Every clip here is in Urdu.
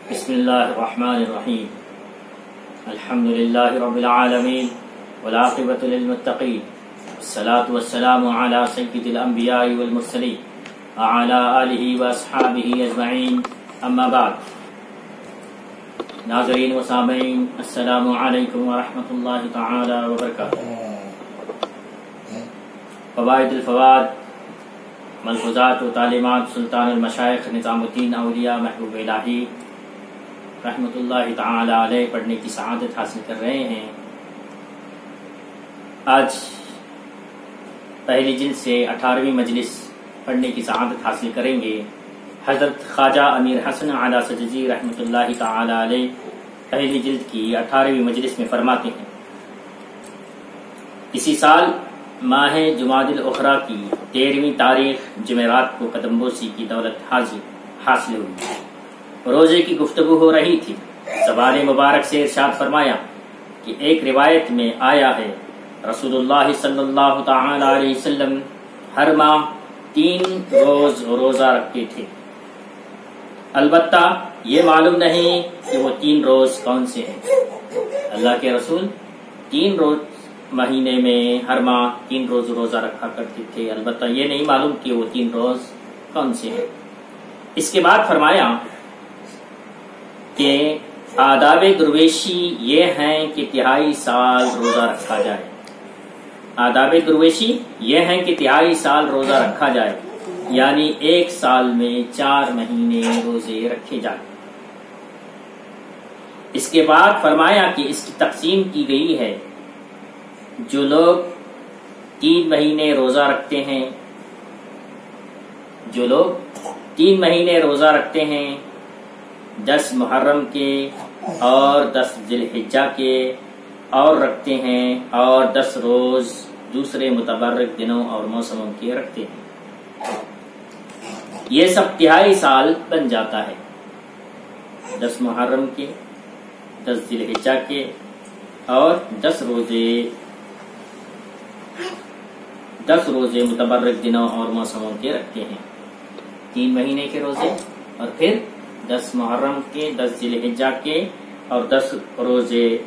بسم اللہ الرحمن الرحیم الحمد للہ رب العالمین والعاقبۃ للمتقین والصلاة والسلام علی سید الانبیاء والمرسلین وعلی آلہ واصحابہ اجمعین اما بعد. ناظرین و سامعین السلام علیکم ورحمۃ اللہ تعالی وبرکاتہ. فوائد الفواد، ملحوظات و تعلیمات سلطان المشائخ نظام الدین اولیاء محبوب الہی رحمۃ اللہ تعالی علیہ پڑھنے کی سعادت حاصل کر رہے ہیں. آج پہلی جلد سے 18ویں مجلس پڑھنے کی سعادت حاصل کریں گے. حضرت خواجہ امیر حسن اعلی سجزی رحمۃ اللہ تعالی علیہ پہلی جلد کی 18ویں مجلس میں فرماتے ہیں: اسی سال ماہ جمادی الاخری کی 13ویں تاریخ جمعرات کو قدم بوسی کی دولت حاصل ہوئی. روزے کی گفتگو ہو رہی تھی. زبان مبارک سے ارشاد فرمایا کہ ایک روایت میں آیا ہے رسول اللہ صلی اللہ تعالی علیہ وسلم ہر ماہ 3 روز روزہ رکھتے تھے. البتہ یہ معلوم نہیں کہ وہ 3 روز کون سے ہیں. اللہ کے رسول 3 روز مہینے میں ہر ماہ 3 روز روزہ رکھا کرتے تھے، البتہ یہ نہیں معلوم کہ وہ 3 روز کون سے ہیں. اس کے بعد فرمایا کہ آداب درویشی یہ ہیں کہ 3.5 سال روزہ رکھا جائے. آداب درویشی یہ ہیں کہ 3.5 سال روزہ رکھا جائے، یعنی 1 سال میں 4 مہینے روزے رکھے جائیں. اس کے بعد فرمایا کہ اس کی تقسیم کی گئی ہے. جو لوگ 3 مہینے روزہ رکھتے ہیں، 10 محرم کے اور 10 ذی الحجہ کے اور رکھتے ہیں، اور 10 روز دوسرے متبرک دنوں اور موسموں کے رکھتے ہیں، یہ سب 3.5 سال بن جاتا ہے. 10 محرم کے، 10 ذی الحجہ کے اور 10 روزے متبرک دنوں اور موسموں کے رکھتے ہیں. 3 مہینے کے روزے اور پھر 10 محرم کے، 10 ذی الحجہ کے اور 10 روزے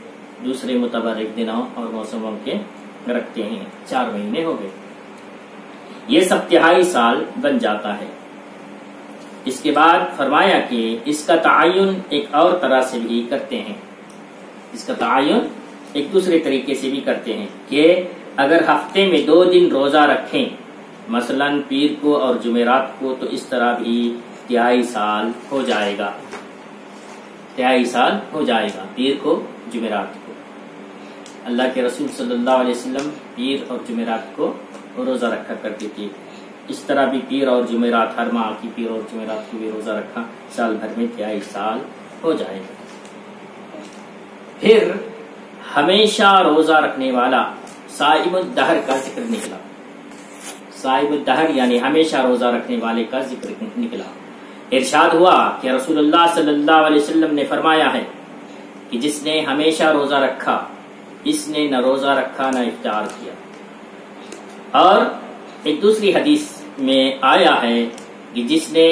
دوسرے متبرک دنوں اور موسموں کے رکھتے ہیں. 4 مہینے ہو گئے. یہ سب 3.5 سال بن جاتا ہے. اس کے بعد فرمایا کہ اس کا تعین ایک اور طرح سے بھی کرتے ہیں. اس کا تعین ایک دوسرے طریقے سے بھی کرتے ہیں کہ اگر ہفتے میں 2 دن روزہ رکھیں، مثلا پیر کو اور جمعرات کو، تو اس طرح بھی 3.5 سال ہو جائے گا. 3.5 سال ہو جائے گا پیر کو، جمعرات کو. اللہ کے رسول صلی اللہ علیہ وسلم پیر اور جمعرات کو روزہ رکھا کرتے تھے. اس طرح بھی پیر اور جمعرات، ہر ماہ کی پیر اور جمعرات کو بھی روزہ رکھا، سال بھر میں 23 سال ہو جائے گا. پھر ہمیشہ روزہ رکھنے والا صائم الدہر کا ذکر نکلا. صائم الدہر یعنی ہمیشہ روزہ رکھنے والے کا ذکر نکلا. ارشاد ہوا کہ رسول اللہ صلی اللہ علیہ وسلم نے فرمایا ہے کہ جس نے ہمیشہ روزہ رکھا، اس نے نہ روزہ رکھا نہ افطار کیا. اور ایک دوسری حدیث میں آیا ہے کہ جس نے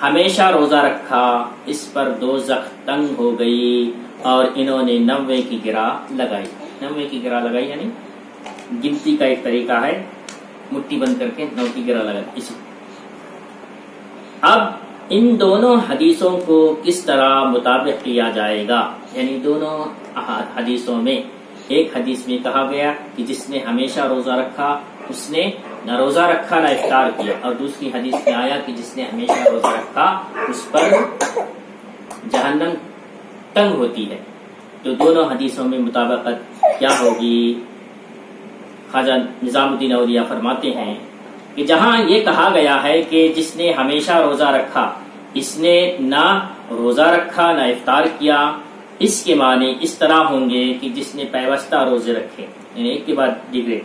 ہمیشہ روزہ رکھا اس پر دوزخ تنگ ہو گئی اور انہوں نے 90 کی گرہ لگائی. 90 کی گرہ لگائی یعنی گنتی کا ایک طریقہ ہے، مٹھی بند کر کے 9 کی گرہ لگائی. اب ان دونوں حدیثوں کو کس طرح مطابق کیا جائے گا؟ یعنی دونوں حدیثوں میں، ایک حدیث میں کہا گیا کہ جس نے ہمیشہ روزہ رکھا اس نے نہ روزہ رکھا نہ افطار کیا، اور دوسری حدیث میں آیا کہ جس نے ہمیشہ روزہ رکھا اس پر جہنم تنگ ہوتی ہے. تو دونوں حدیثوں میں مطابقت کیا ہوگی؟ خواجہ نظام الدین اولیاء فرماتے ہیں کہ جہاں یہ کہا گیا ہے کہ جس نے ہمیشہ روزہ رکھا اس نے نہ روزہ رکھا نہ افطار کیا، اس کے معنی اس طرح ہوں گے کہ جس نے پیوستہ روزے رکھے، یعنی ایک کے بعد دیگرے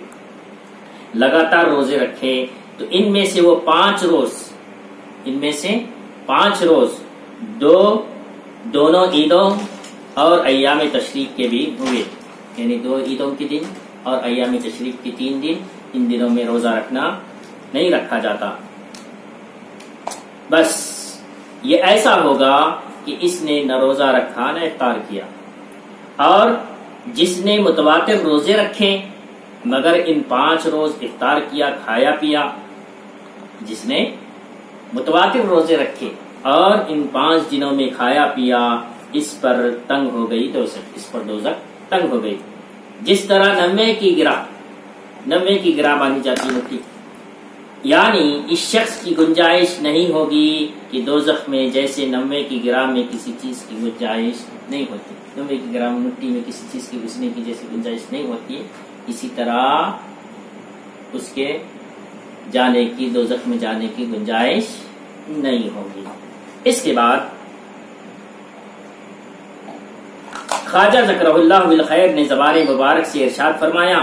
لگاتار روزے رکھے، تو ان میں سے وہ 5 روز دونوں عیدوں اور ایام تشریق کے بھی ہوئے، یعنی 2 عیدوں کے دن اور ایام تشریق کے 3 دن. ان دنوں میں روزہ رکھنا نہیں رکھا جاتا. بس یہ ایسا ہوگا کہ اس نے نہ روزہ رکھا نہ افطار کیا، اور جس نے متواتر روزے رکھے مگر ان 5 روز افطار کیا، کھایا پیا، جس نے متواتر روزے رکھے اور ان 5 دنوں میں کھایا پیا، اس پر تنگ ہو گئی دوزخ، اس پر دوزخ تنگ ہو گئی۔ جس طرح 90 کی گرہ مانی جاتی ہوتی، یعنی اس شخص کی گنجائش نہیں ہوگی کہ دوزخ میں جیسے 90 کی گرہ میں کسی چیز کی گنجائش نہیں ہوتی، 90 کی گرہ مٹی میں کسی چیز کے گھسنے کی جیسی گنجائش نہیں ہوتی، اسی طرح اس کے جانے کی، دوزخ میں جانے کی گنجائش نہیں ہوگی۔ اس کے بعد خواجہ ذکرہ اللہ بالخیر نے زبان مبارک سے ارشاد فرمایا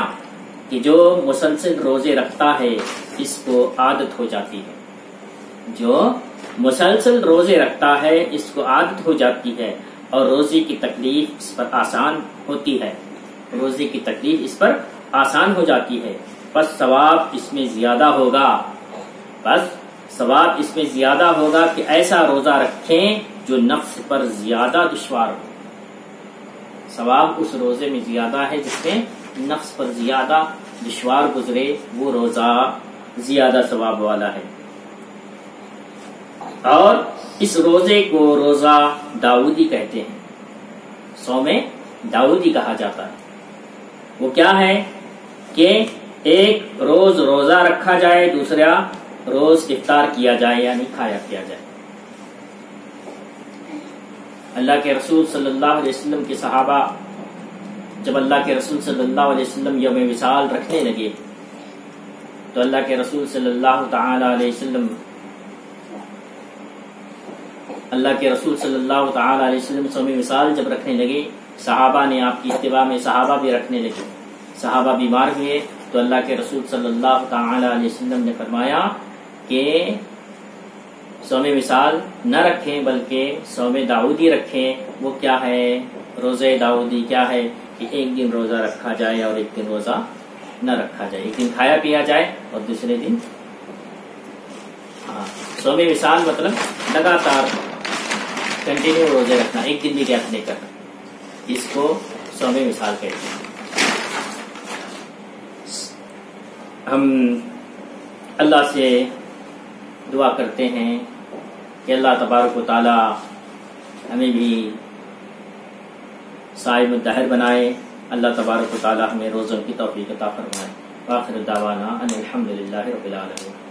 کہ جو مسلسل روزے رکھتا ہے اس کو عادت ہو جاتی ہے، جو مسلسل روزے رکھتا ہے اس کو عادت ہو جاتی ہے، اور روزے کی تکلیف اس پر آسان ہوتی ہے، روزے کی تکلیف اس پر آسان ہو جاتی ہے، بس ثواب اس میں زیادہ ہوگا کہ ایسا روزہ رکھیں جو نفس پر زیادہ دشوار ہو، ثواب اس روزے میں زیادہ ہے جس میں نفس پر زیادہ دشوار گزرے، وہ روزہ زیادہ ثواب والا ہے۔ اور اس روزے کو روزہ داؤدی کہتے ہیں، صوم داؤدی کہا جاتا ہے۔ وہ کیا ہے کہ ایک روز روزہ رکھا جائے، دوسرا روز افطار کیا جائے، یعنی کھایا پیا جائے۔ اللہ کے رسول صلی اللہ علیہ وسلم کے صحابہ جب اللہ کے رسول صلی اللہ علیہ وسلم یوم وصال رکھنے لگے تو اللہ کے رسول صلی اللہ تعالی علیہ وسلم یوم وصال جب رکھنے لگے، صحابہ نے آپ کی اتباع میں صحابہ بھی رکھنے لگے، صحابہ بیمار ہوئے تو اللہ کے رسول صلی اللہ تعالی علیہ وسلم نے فرمایا کہ صوم وصال نہ رکھیں بلکہ صوم داؤدی رکھیں۔ وہ کیا ہے؟ روزہ داؤدی کیا ہے کہ ایک دن روزہ رکھا جائے اور ایک دن روزہ نہ رکھا جائے، ایک دن کھایا پیا جائے اور دوسرے دن صوم وصال مطلب لگاتار کنٹینیو روزے رکھنا، ایک دن بھی گیپ نہیں کرنا، اس کو صوم وصال کہتے ہیں۔ ہم اللہ سے دعا کرتے ہیں کہ اللہ تبارک و تعالی ہمیں بھی صائم الدہر بنائے، اللہ تبارک و تعالی ہمیں روزوں کی توفیق عطا فرمائے۔ آخر دعوانا ان الحمدللہ رب العالمین۔